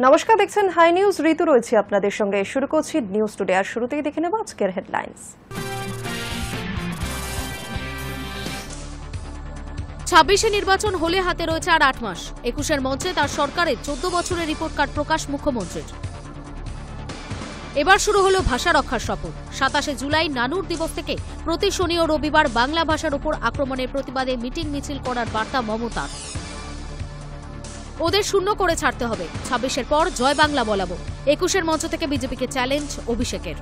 নমস্কার, দেখছেন high news. ঋতু রয়েছে আপনাদের সঙ্গে। শুরু করছি নিউজ টুডে। আর শুরুতেই দেখে নেব আজকের হেডলাইন্স। ২৬ নির্বাচন হলে হাতে রয়েছে আর ৮ মাস। ২১ মঞ্চে তার সরকারের ১৪ বছরের রিপোর্ট কার্ড প্রকাশ মুখ্যমন্ত্রীর। এবার শুরু হলো ভাষা রক্ষার শপথ। ২৭ জুলাই নানুর দিবস থেকে প্রতি শনি ও রবিবার বাংলা ভাষার উপর আক্রমণের প্রতিবাদে মিটিং মিছিল করার বার্তা মমতার। ওদের শূন্য করে ছাড়তে হবে, ২৬-এর পর জয় বাংলা বলাবো। ২১ মঞ্চ থেকে বিজেপিকে চ্যালেঞ্জ অভিষেকের।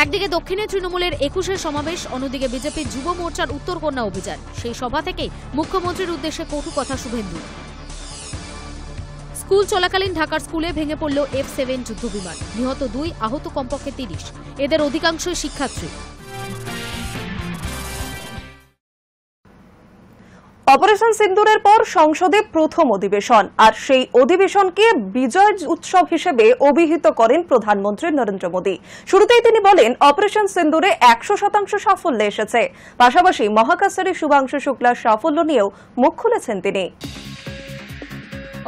একদিকে দক্ষিণে তৃণমূলের ২১ সমাবেশ, অন্যদিকে বিজেপির যুব মোর্চার উত্তরকন্যা অভিযান। সেই সভা থেকে মুখ্যমন্ত্রীর উদ্দেশ্যে কটু কথা শুভেন্দু। স্কুল চলাকালীন ঢাকার স্কুলে ভেঙে পড়ল F-7 যুদ্ধবিমান। নিহত ২, আহত কমপক্ষে ৩০। এদের অধিকাংশই শিক্ষার্থী। অপারেশন সিন্দুরের পর সংসদে প্রথম অধিবেশন, আর সেই অধিবেশনকে বিজয় উৎসব হিসেবে অভিহিত করেন প্রধানমন্ত্রী নরেন্দ্র মোদী। শুরুতেই তিনি বলেন, অপারেশন সিন্দুরে ১০০% সাফল্য এসেছে। পাশাপাশি মহাকাশচারী শুভাংশু শুক্লার সাফল্য নিয়েও মুখ খুলেছেন তিনি।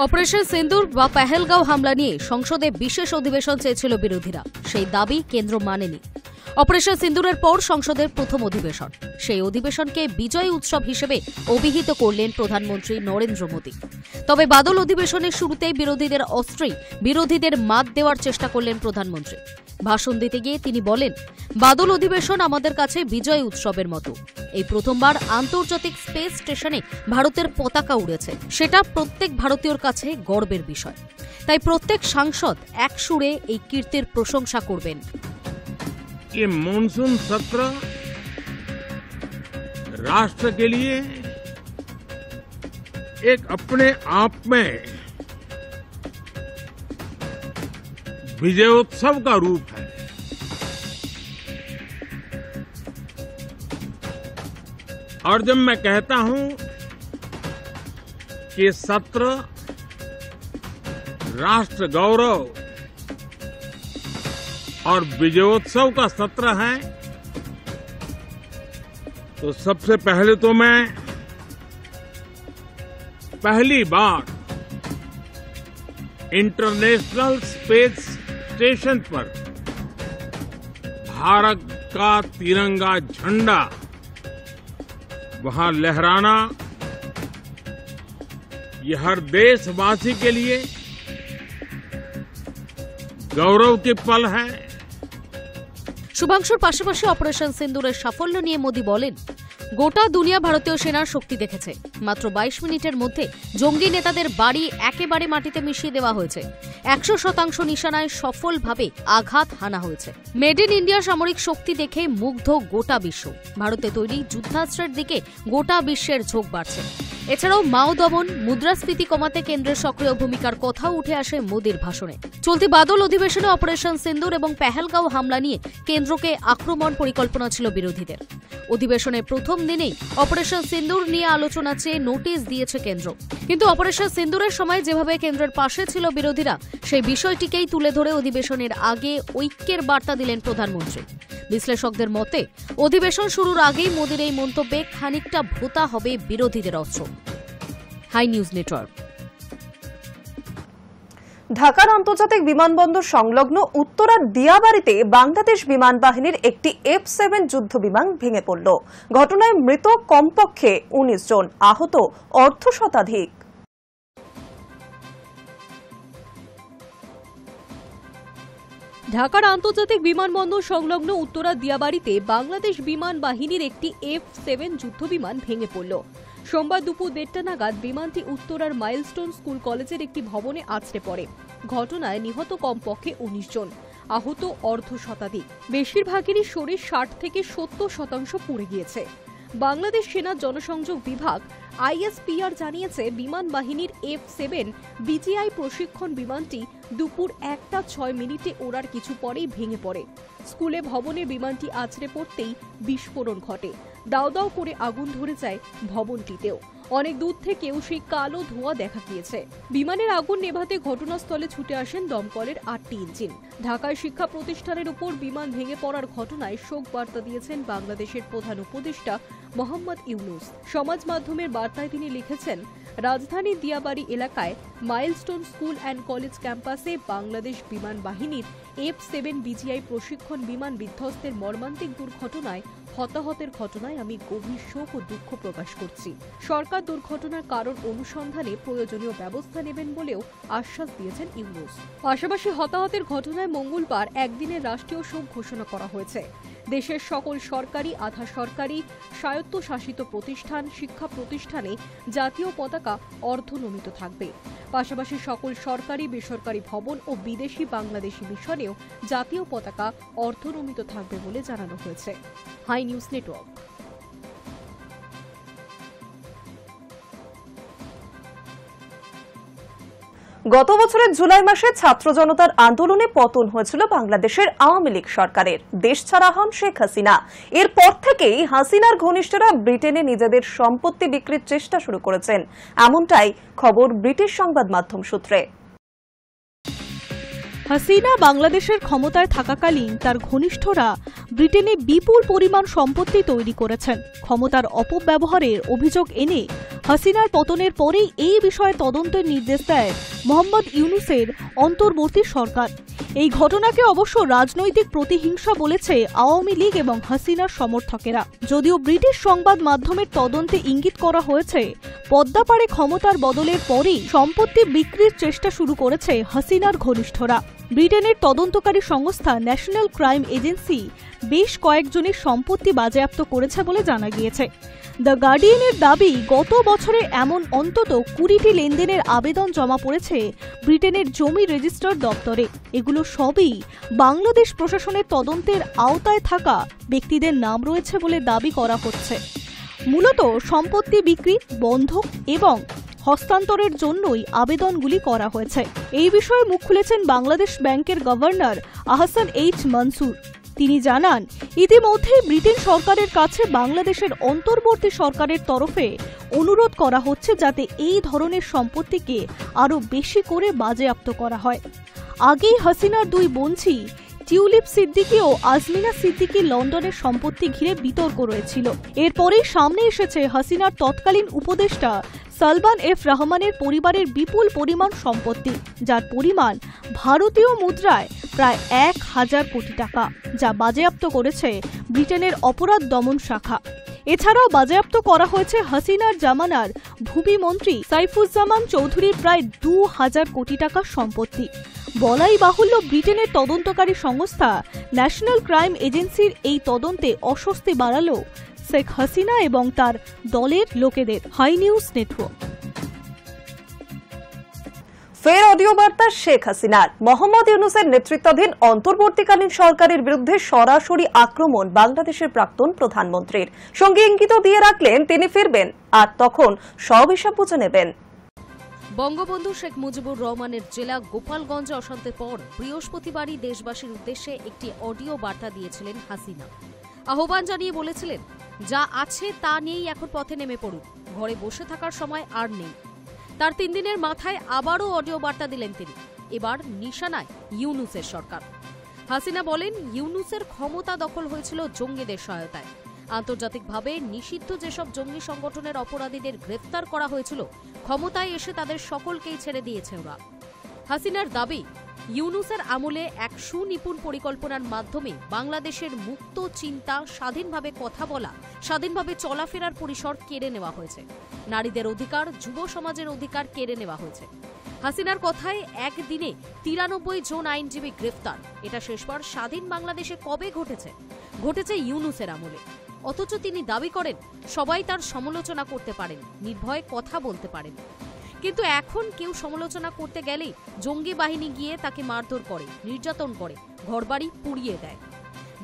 অপারেশন সিন্দুর বা পেহেলগাঁও হামলা নিয়ে সংসদে বিশেষ অধিবেশন চেয়েছিল বিরোধীরা। সেই দাবি কেন্দ্র মানেনি। অপারেশন সিন্দুরের পর সংসদের প্রথম অধিবেশন, সেই অধিবেশনকে বিজয় উৎসব হিসেবে অভিহিত করলেন প্রধানমন্ত্রী নরেন্দ্র মোদী। তবে বাদল অধিবেশনের শুরুতেই বিরোধীদের অস্ত্রেই বিরোধীদের মাত দেওয়ার চেষ্টা করলেন প্রধানমন্ত্রী। ভাষণ দিতে গিয়ে তিনি বলেন, বাদল অধিবেশন আমাদের কাছে বিজয় উৎসবের মতো। এই প্রথমবার আন্তর্জাতিক স্পেস স্টেশনে ভারতের পতাকা উড়েছে। সেটা প্রত্যেক ভারতীয়র কাছে গর্বের বিষয়। তাই প্রত্যেক সাংসদ এক সুরে এই কীর্তির প্রশংসা করবেন। ये मॉनसून सत्र राष्ट्र के लिए एक अपने आप में विजयोत्सव का रूप है। और जब मैं कहता हूं कि सत्र राष्ट्र गौरव और विजयोत्सव का सत्र है, तो सबसे पहले तो मैं पहली बार इंटरनेशनल स्पेस स्टेशन पर भारत का तिरंगा झंडा वहां लहराना, यह हर देशवासी के लिए गौरव की पल है। শুভাংশুর পাশাপাশি অপারেশন সিন্দুরের সাফল্য নিয়ে মোদী বলেন, গোটা দুনিয়া ভারতীয় সেনার শক্তি দেখেছে। মাত্র ২২ মিনিটের মধ্যে জঙ্গি নেতাদের বাড়ি একেবারে মাটিতে মিশিয়ে দেওয়া হয়েছে। ১০০% নিশানায় সফলভাবে আঘাত হানা হয়েছে। মেড ইন ইন্ডিয়া সামরিক শক্তি দেখে মুগ্ধ গোটা বিশ্ব। ভারতে তৈরি যুদ্ধাস্ত্রের দিকে গোটা বিশ্বের ঝোঁক বাড়ছে। এছাড়াও মাও দমন, মুদ্রাস্ফীতি কমাতে কেন্দ্রের সক্রিয় ভূমিকার কথাও উঠে আসে মোদীর ভাষণে। চলতি বাদল অধিবেশনে অপারেশন সিন্দুর এবং পেহেলগাঁও হামলা নিয়ে কেন্দ্রকে আক্রমণ পরিকল্পনা ছিল বিরোধীদের। অধিবেশনের প্রথম দিনেই অপারেশন সিন্দুর নিয়ে আলোচনা চেয়ে নোটিশ দিয়েছে কেন্দ্র। কিন্তু অপারেশন সিন্দুরের সময় যেভাবে কেন্দ্রের পাশে ছিল বিরোধীরা, সেই বিষয়টিকেই তুলে ধরে অধিবেশনের আগে ঐক্যের বার্তা দিলেন প্রধানমন্ত্রী। বিশ্লেষকদের মতে, অধিবেশন শুরুর আগেই মোদীর এই মন্তব্যে খানিকটা ভোতা হবে বিরোধীদের অস্ত্র। Hi news network. ঢাকার আন্তর্জাতিক বিমানবন্দর সংলগ্ন উত্তরার দিয়াবাড়িতে বাংলাদেশ বিমান বাহিনীর একটি F-7 যুদ্ধ বিমান ভেঙে পড়ল। ঘটনায় মৃত কমপক্ষে ১৯ জন, আহত অর্ধশতাধিক। ঢাকার আন্তর্জাতিক বিমানবন্দর সংলগ্ন উত্তরা দিয়াবাড়িতে বাংলাদেশ বিমান বাহিনীর একটি F-7 যুদ্ধবিমান ভেঙে পড়ল। সোমবার দুপুর ১:৩০ নাগাদ বিমানটি উত্তরার মাইলস্টোন স্কুল কলেজের একটি ভবনে আছড়ে পড়ে। ঘটনায় নিহত কমপক্ষে ১৯ জন, আহত অর্ধশতাধিক। বেশিরভাগেরই শরীর ৬০ থেকে ৭০% পুড়ে গিয়েছে। বাংলাদেশ সেনা জনসংযোগ বিভাগ ISPR জানিয়েছে, বিমান বাহিনীর F-7 BGI প্রশিক্ষণ বিমানটি দুপুর ১:০৬ ওড়ার কিছু পরেই ভেঙে পড়ে। স্কুলে ভবনে বিমানটি আছড়ে পড়তেই বিস্ফোরণ ঘটে। দাউ দাউ করে আগুন ধরে যায় ভবনটিতেও। অনেক দূর থেকেও সেই কালো ধোঁয়া দেখা গিয়েছে। বিমানের আগুন নেভাতে ঘটনাস্থলে ছুটে আসেন দমকলের ৮টি ইঞ্জিন। ঢাকায় শিক্ষা প্রতিষ্ঠানের উপর বিমান ভেঙে পড়ার ঘটনায় শোক বার্তা দিয়েছেন বাংলাদেশের প্রধান উপদেষ্টা মোহাম্মদ ইউনূস। সমাজ মাধ্যমের বার্তায় তিনি লিখেছেন, রাজধানী দিয়াবাড়ি এলাকায় মাইলস্টোন স্কুল অ্যান্ড কলেজ ক্যাম্পাসে বাংলাদেশ বিমান বাহিনীর F-7 বিজিআই প্রশিক্ষণ বিমান বিধ্বস্তের মর্মান্তিক দুর্ঘটনায় হতাহতের ঘটনায় আমি গভীর শোক ও দুঃখ প্রকাশ করছি। সরকার দুর্ঘটনার কারণ অনুসন্ধানে প্রয়োজনীয় ব্যবস্থা নেবেন বলেও আশ্বাস দিয়েছেন ইউনূস। পাশাপাশি হতাহতের ঘটনায় মঙ্গলবার একদিনের রাষ্ট্রীয় শোক ঘোষণা করা হয়েছে। দেশের সকল সরকারি, আধা সরকারি, স্বায়ত্তশাসিত প্রতিষ্ঠান, শিক্ষা প্রতিষ্ঠানে জাতীয় পতাকা অর্ধনমিত থাকবে। পাশাপাশি সকল সরকারি, বেসরকারি ভবন ও বিদেশি বাংলাদেশি মিশনেও জাতীয় পতাকা অর্ধনমিত থাকবে বলে জানানো হয়েছে। Hi news network. গত বছরের জুলাই মাসে ছাত্র জনতার আন্দোলনে পতন হয়েছিল বাংলাদেশের আওয়ামী লীগ সরকারের। দেশ ছাড়া হন শেখ হাসিনা। এরপর থেকেই হাসিনার ঘনিষ্ঠরা ব্রিটেনে নিজেদের সম্পত্তি বিক্রির চেষ্টা শুরু করেছেন, এমনটাই খবর ব্রিটিশ সংবাদ মাধ্যম সূত্রে। হাসিনা বাংলাদেশের ক্ষমতায় থাকাকালীন তার ঘনিষ্ঠরা ব্রিটেনে বিপুল পরিমাণ সম্পত্তি তৈরি করেছেন। ক্ষমতার অপব্যবহারের অভিযোগ এনে হাসিনার পতনের পরেই এই বিষয়ে তদন্তের নির্দেশ দেয় মোহাম্মদ ইউনূসের অন্তর্বর্তী সরকার। এই ঘটনাকে অবশ্য রাজনৈতিক প্রতিহিংসা বলেছে আওয়ামী লীগ এবং হাসিনার সমর্থকেরা। যদিও ব্রিটিশ সংবাদ মাধ্যমের তদন্তে ইঙ্গিত করা হয়েছে, পদ্মাপাড়ে ক্ষমতার বদলের পরেই সম্পত্তি বিক্রির চেষ্টা শুরু করেছে হাসিনার ঘনিষ্ঠরা। ব্রিটেনের তদন্তকারী সংস্থা ন্যাশনাল ক্রাইম এজেন্সি বেশ কয়েকজনের সম্পত্তি বাজেয়াপ্ত করেছে বলে জানা গিয়েছে। দ্য গার্ডিয়ানের দাবি, গত বছরে এমন অন্তত 20টি লেনদেনের আবেদন জমা পড়েছে ব্রিটেনের জমি রেজিস্ট্রার দপ্তরে। এগুলো সবই বাংলাদেশ প্রশাসনের তদন্তের আওতায় থাকা ব্যক্তিদের নাম রয়েছে বলে দাবি করা হচ্ছে। মূলত সম্পত্তি বিক্রি, বন্ধক এবং হস্তান্তরের জন্যই আবেদনগুলি করা হয়েছে। এই বিষয়ে মুখ খুলেছেন বাংলাদেশ ব্যাংকের গভর্নর আহসান এইচ মনসুর। তিনি জানান, ইতিমধ্যেই ব্রিটেন সরকারের কাছে বাংলাদেশের অন্তর্বর্তী সরকারের তরফে অনুরোধ করা হচ্ছে যাতে এই ধরনের সম্পত্তিকে আরও বেশি করে বাজেয়াপ্ত করা হয়। আগেই হাসিনার দুই বোনঝি টিউলিপ সিদ্দিকী ও আজমিনা সিদ্দিকী লন্ডনের সম্পত্তি ঘিরে বিতর্ক রয়েছিল। এরপরেই সামনে এসেছে হাসিনার তৎকালীন উপদেষ্টা সালমান এফ রহমানের পরিবারের বিপুল পরিমাণ সম্পত্তি, যার পরিমাণ ভারতীয় মুদ্রায় প্রায় 1000 কোটি টাকা, যা বাজেয়াপ্ত করেছে ব্রিটেনের অপরাধ দমন শাখা। এছাড়াও বাজেয়াপ্ত করা হয়েছে হাসিনার জামানার ভূমিমন্ত্রী সাইফুজ্জামান চৌধুরীর প্রায় 2000 কোটি টাকার সম্পত্তি। বলাই বাহুল্য, ব্রিটেনের তদন্তকারী সংস্থা ন্যাশনাল ক্রাইম এজেন্সির এই তদন্তে অস্বস্তি বাড়াল শেখ হাসিনা এবং তার দলের লোকেদের। Hi news network. ফের অডিও বার্তা শেখ হাসিনার। মোহাম্মদ ইউনূসের নেতৃত্বাধীন অন্তর্বর্তীকালীন সরকারের বিরুদ্ধে সরাসরি আক্রমণ বাংলাদেশের প্রাক্তন প্রধানমন্ত্রীর। সঙ্গে ইঙ্গিত দিয়ে রাখলেন তিনি ফিরবেন, আর তখন সব হিসাব বুঝে নেবেন। বঙ্গবন্ধু শেখ মুজিবুর রহমানের জেলা গোপালগঞ্জে অশান্তির পর বৃহস্পতিবারই দেশবাসীর উদ্দেশ্যে একটি অডিও বার্তা দিয়েছিলেন হাসিনা। আহ্বান জানিয়ে বলেছিলেন, যা আছে তা নিয়েই এখন পথে নেমে পড়ুন, ঘরে বসে থাকার সময় আর নেই। তার 3 দিনের মাথায় আবারও অডিও বার্তা দিলেন তিনি। এবার নিশানায় ইউনূসের সরকার। হাসিনা বলেন, ইউনূসের ক্ষমতা দখল হয়েছিল জঙ্গিদের সহায়তায়। আন্তর্জাতিকভাবে নিষিদ্ধ যেসব জঙ্গি সংগঠনের অপরাধীদের গ্রেফতার করা হয়েছিল, ক্ষমতায় এসে তাদের সকলকেই ছেড়ে দিয়েছে ওরা। হাসিনার দাবি, ইউনূসের আমলে এক সুনিপুণ পরিকল্পনার মাধ্যমে বাংলাদেশের মুক্ত চিন্তা, স্বাধীনভাবে কথা বলা, স্বাধীনভাবে চলাফেরার পরিসর কেড়ে নেওয়া হয়েছে। নারীদের অধিকার, যুব সমাজের অধিকার কেড়ে নেওয়া হয়েছে। হাসিনার কথায় একদিনে 93 জন আইনজীবী গ্রেফতার। এটা শেষবার স্বাধীন বাংলাদেশে কবে ঘটেছে? ঘটেছে ইউনূসের আমলে। অথচ তিনি দাবি করেন, সবাই তার সমালোচনা করতে পারেন, নির্ভয়ে কথা বলতে পারেন। কিন্তু এখন কেউ সমালোচনা করতে গেলেই জঙ্গি বাহিনী গিয়ে তাকে মারধর করে, নির্যাতন করে, ঘরবাড়ি পুড়িয়ে দেয়।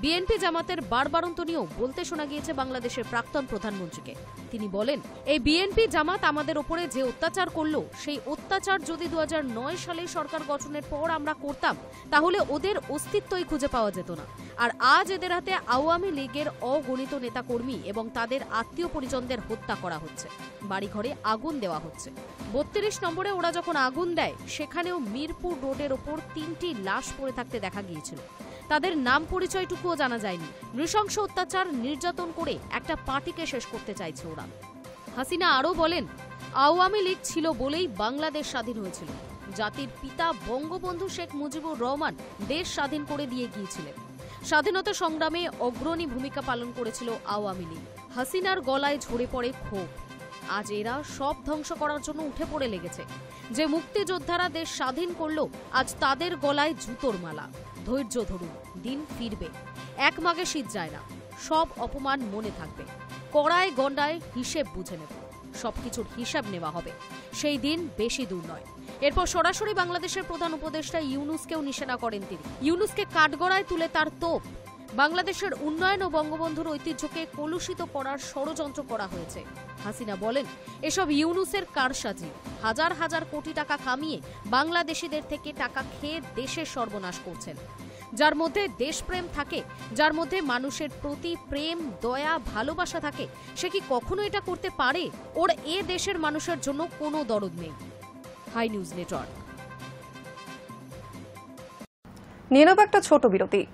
বিএনপি জামাতের বারবারন্ত নিয়েও বলতে শোনা গিয়েছে বাংলাদেশের প্রাক্তন প্রধানমন্ত্রীকে। তিনি বলেন, এই বিএনপি জামাত আমাদের ওপরে যে অত্যাচার করলো, সেই অত্যাচার যদি 2009 সালে সরকার গঠনের পর আমরা করতাম, তাহলে ওদের অস্তিত্বই খুঁজে পাওয়া যেত না। আর আজ এদের হাতে আওয়ামী লীগের অগণিত নেতাকর্মী এবং তাদের আত্মীয় পরিজনদের হত্যা করা হচ্ছে, বাড়িঘরে আগুন দেওয়া হচ্ছে। 32 নম্বরে ওরা যখন আগুন দেয়, সেখানেও মিরপুর রোডের ওপর 3টি লাশ পড়ে থাকতে দেখা গিয়েছিল। তাদের নাম পরিচয়টুকুও জানা যায়নি। নৃশংস অত্যাচার, নির্যাতন করে একটা পার্টিকে শেষ করতে চাইছে ওরা। হাসিনা আরও বলেন, আওয়ামী লীগ ছিল বলেই বাংলাদেশ স্বাধীন হয়েছিল। জাতির পিতা বঙ্গবন্ধু শেখ মুজিবুর রহমান দেশ স্বাধীন করে দিয়ে গিয়েছিলেন। স্বাধীনতা সংগ্রামে অগ্রণী ভূমিকা পালন করেছিল আওয়ামী লীগ। হাসিনার গলায় ঝরে পড়ে ক্ষোভ। আজ এরা সব ধ্বংস করার জন্য উঠে পড়ে লেগেছে। যে মুক্তিযোদ্ধারা দেশ স্বাধীন করলো, আজ তাদের গলায় জুতোর মালা। ধৈর্য ধরুন, দিন ফিরবে। এক মাঘে শীত যায় না। সব অপমান মনে থাকবে। কড়ায় গন্ডায় হিসেব বুঝে নেব। সবকিছুর হিসাব নেওয়া হবে। সেই দিন বেশি দূর নয়। এরপর সরাসরি বাংলাদেশের প্রধান উপদেষ্টা ইউনূসকেও নিশানা করেন তিনি। ইউনূসকে কাঠগড়ায় তুলে তার তোপ। বাংলাদেশের উন্নয়ন ও বঙ্গবন্ধুর ঐতিহ্যকে কলুষিত করার ষড়যন্ত্র করা হয়েছে। হাসিনা বলেন, এসব ইউনূসের কারসাজি। হাজার হাজার কোটি টাকা কামিয়ে বাংলাদেশিদের থেকে টাকা খেয়ে দেশের সর্বনাশ করছেন। যার মধ্যে দেশপ্রেম থাকে, যার মধ্যে মানুষের প্রতি প্রেম, দয়া, ভালোবাসা থাকে, সে কি কখনো এটা করতে পারে? ওর এ দেশের মানুষের জন্য কোনো দরদ নেই। Hi news network. নিয়ে নেব একটা ছোট বিরতি।